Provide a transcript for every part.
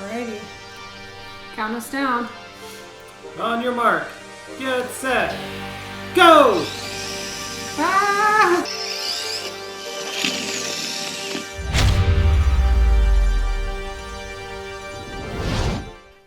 Alrighty. Count us down. On your mark. Get set. Go! Ah!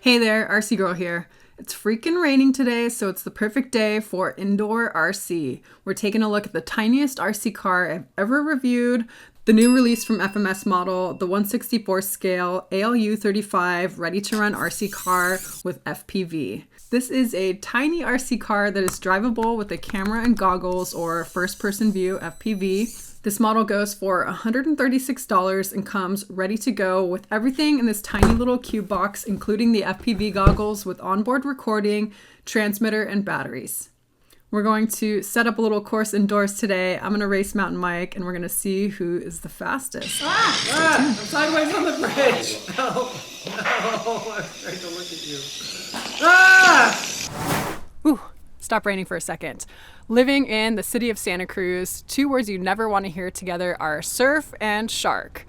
Hey there, RC Girl here. It's freaking raining today, so it's the perfect day for indoor RC. We're taking a look at the tiniest RC car I've ever reviewed, the new release from FMS model, the 1/64 scale ALU35 ready-to-run RC car with FPV. This is a tiny RC car that is drivable with a camera and goggles or first-person view FPV. This model goes for $136 and comes ready to go with everything in this tiny little cube box, including the FPV goggles with onboard recording, transmitter, and batteries. We're going to set up a little course indoors today. I'm going to race Mountain Mike, and we're going to see who is the fastest. I'm sideways on the bridge. No, I'm trying to look at you. Whew. Stop raining for a second. Living in the city of Santa Cruz, two words you never want to hear together are surf and shark.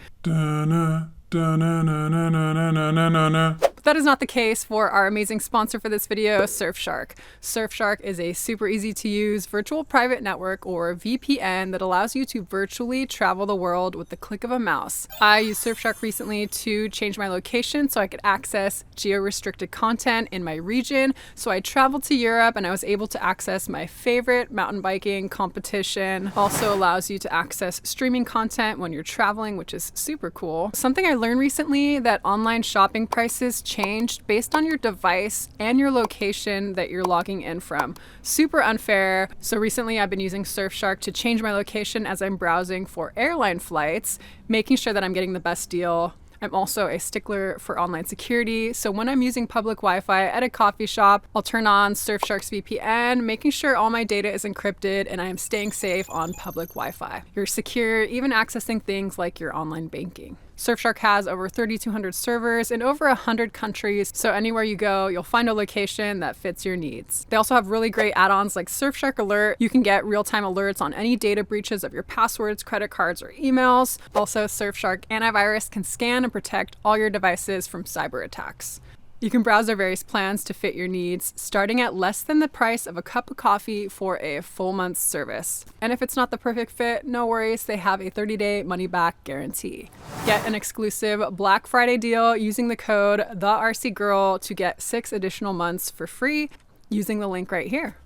But that is not the case for our amazing sponsor for this video, Surfshark. Surfshark is a super easy to use virtual private network or VPN that allows you to virtually travel the world with the click of a mouse. I used Surfshark recently to change my location so I could access geo-restricted content in my region. So I traveled to Europe and I was able to access my favorite mountain biking competition. Also allows you to access streaming content when you're traveling, which is super cool. Something I learned recently that online shopping prices changed based on your device and your location that you're logging in from. Super unfair. So recently I've been using Surfshark to change my location as I'm browsing for airline flights, making sure that I'm getting the best deal. I'm also a stickler for online security, so when I'm using public Wi-Fi at a coffee shop, I'll turn on Surfshark's VPN, making sure all my data is encrypted and I am staying safe on public Wi-Fi. You're secure, even accessing things like your online banking. Surfshark has over 3,200 servers in over 100 countries, so anywhere you go, you'll find a location that fits your needs. They also have really great add-ons like Surfshark Alert. You can get real-time alerts on any data breaches of your passwords, credit cards, or emails. Also, Surfshark Antivirus can scan and protect all your devices from cyber attacks. You can browse their various plans to fit your needs, starting at less than the price of a cup of coffee for a full month's service. And if it's not the perfect fit, no worries, they have a 30-day money-back guarantee. Get an exclusive Black Friday deal using the code TheRCGirl to get 6 additional months for free using the link right here.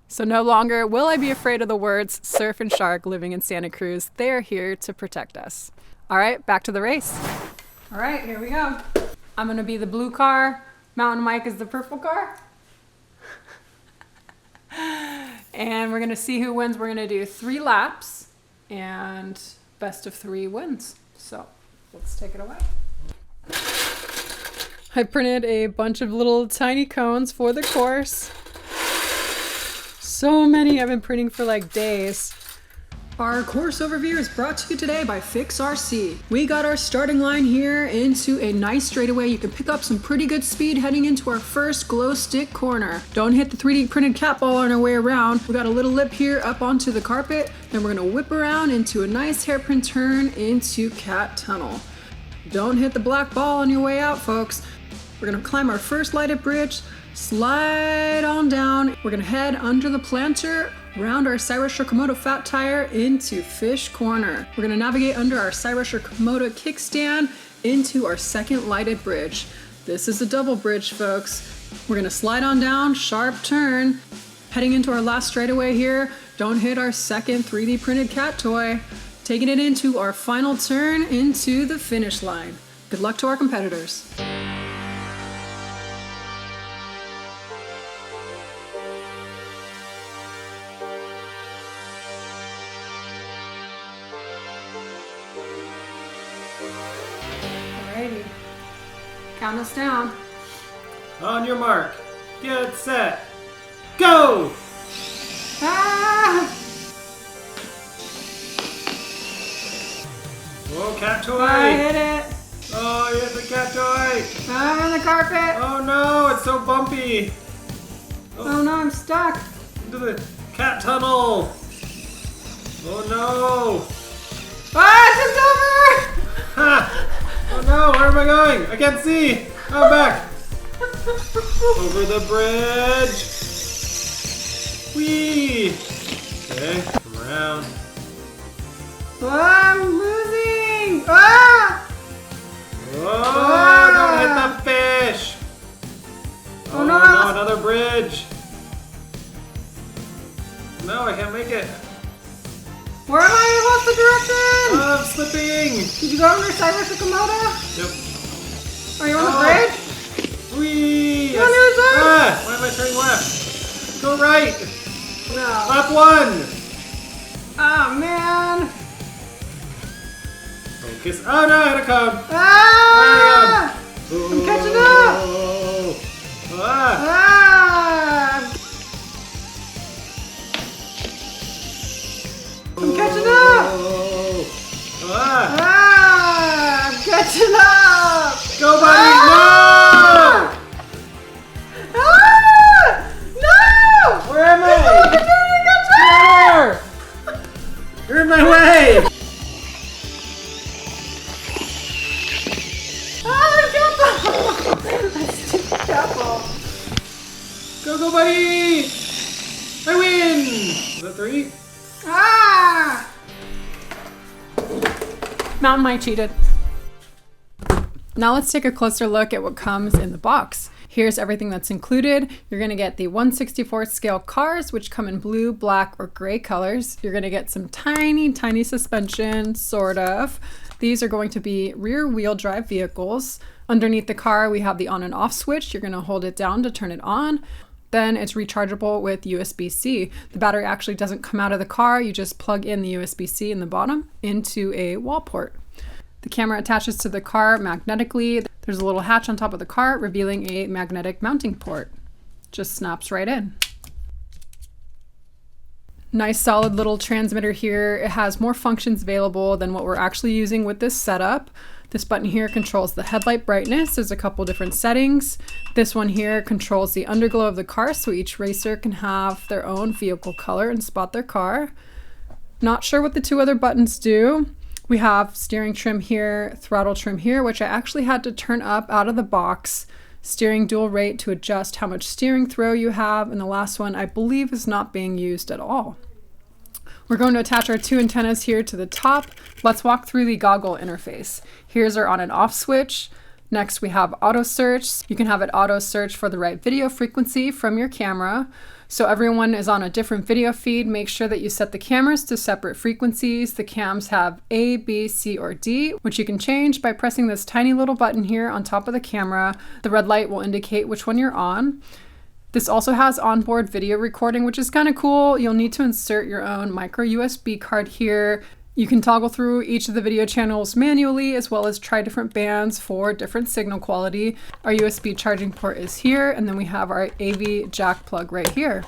So no longer will I be afraid of the words surf and shark living in Santa Cruz. They are here to protect us. All right, back to the race. All right, here we go. I'm gonna be the blue car. Mountain Mike is the purple car. And we're gonna see who wins. We're gonna do 3 laps and best of 3 wins. So let's take it away. I printed a bunch of little tiny cones for the course. So many I've been printing for like days. Our course overview is brought to you today by Fix RC. We got our starting line here into a nice straightaway. You can pick up some pretty good speed heading into our first glow stick corner. Don't hit the 3D printed cat ball on our way around. We got a little lip here up onto the carpet. Then we're gonna whip around into a nice hairpin turn into cat tunnel. Don't hit the black ball on your way out, folks. We're gonna climb our first lighted bridge, slide on down. We're gonna head under the planter, round our Surfshark Komodo fat tire into Fish Corner. We're gonna navigate under our Surfshark Komodo kickstand into our second lighted bridge. This is a double bridge, folks. We're gonna slide on down, sharp turn. Heading into our last straightaway here. Don't hit our second 3D printed cat toy. Taking it into our final turn into the finish line. Good luck to our competitors. Alrighty. Count us down. On your mark. Get set. Go! Ah! Whoa, cat toy! I hit it! Oh, you hit the cat toy! I'm on the carpet! Oh no, it's so bumpy! Oh no, I'm stuck! Into the cat tunnel! Oh no! Ah, it's over! Ha! Oh no, where am I going? I can't see! I'm back. Over the bridge. Whee! Okay, come around. I'm losing! Ah! Oh, don't hit the fish! Oh, no, no, another bridge. No, I can't make it. Where am I? I lost the direction! Oh, I'm slipping. Did you go under Cyber Komodo? Yep. Are you on the bridge? Whee! You're on the other side? Ah, why am I turning left? Go right. No. Lap one. Oh, man. Focus. Oh no, I had a cone. Ah! There I am. I'm catching up. Ah. Ah! I'm catching up. Ah. Ah! I'm catching up. Go, buddy. Ah! Ah! No! No. Where am I? Where? You're in my way. Go, buddy! I win! Is that 3? Ah! Mountain Mike cheated. Now let's take a closer look at what comes in the box. Here's everything that's included. You're gonna get the 1/64 scale cars, which come in blue, black, or gray colors. You're gonna get some tiny, tiny suspension, sort of. These are going to be rear wheel drive vehicles. Underneath the car, we have the on and off switch. You're gonna hold it down to turn it on. Then it's rechargeable with USB-C. The battery actually doesn't come out of the car. You just plug in the USB-C in the bottom into a wall port. The camera attaches to the car magnetically. There's a little hatch on top of the car revealing a magnetic mounting port. Just snaps right in. Nice solid little transmitter here. It has more functions available than what we're actually using with this setup. This button here controls the headlight brightness. There's a couple different settings. This one here controls the underglow of the car, so each racer can have their own vehicle color and spot their car. Not sure what the two other buttons do. We have steering trim here, throttle trim here, which I actually had to turn up out of the box. Steering dual rate to adjust how much steering throw you have, and the last one I believe is not being used at all. We're going to attach our two antennas here to the top. Let's walk through the goggle interface. Here's our on and off switch. Next we have auto search. You can have it auto search for the right video frequency from your camera. So everyone is on a different video feed. Make sure that you set the cameras to separate frequencies. The cams have A, B, C, or D, which you can change by pressing this tiny little button here on top of the camera. The red light will indicate which one you're on. This also has onboard video recording, which is kind of cool. You'll need to insert your own micro USB card here. You can toggle through each of the video channels manually, as well as try different bands for different signal quality. Our USB charging port is here, and then we have our AV jack plug right here.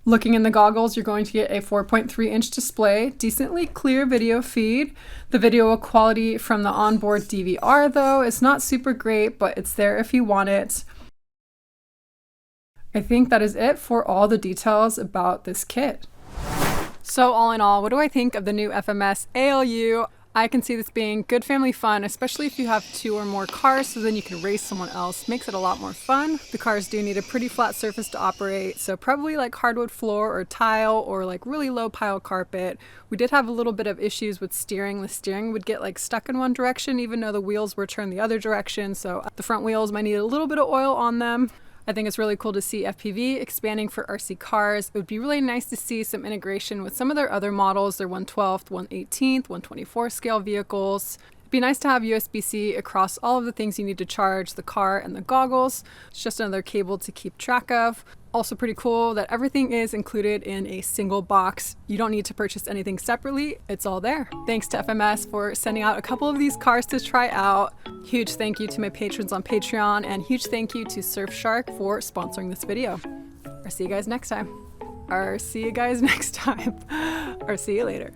Looking in the goggles, you're going to get a 4.3-inch display, decently clear video feed. The video quality from the onboard DVR, though, is not super great, but it's there if you want it. I think that is it for all the details about this kit. So all in all, what do I think of the new FMS ALU? I can see this being good family fun, especially if you have 2 or more cars, so then you can race someone else. Makes it a lot more fun. The cars do need a pretty flat surface to operate, so probably like hardwood floor or tile or like really low pile carpet. We did have a little bit of issues with steering. The steering would get like stuck in one direction even though the wheels were turned the other direction, so the front wheels might need a little bit of oil on them. I think it's really cool to see FPV expanding for RC cars. It would be really nice to see some integration with some of their other models, their 1/12th, 1/18th, 1/24 scale vehicles. It'd be nice to have USB-C across all of the things you need to charge the car and the goggles. It's just another cable to keep track of. Also pretty cool that everything is included in a single box. You don't need to purchase anything separately. It's all there. Thanks to FMS for sending out a couple of these cars to try out. Huge thank you to my patrons on Patreon, and huge thank you to Surfshark for sponsoring this video. Or see you guys next time. Or see you later.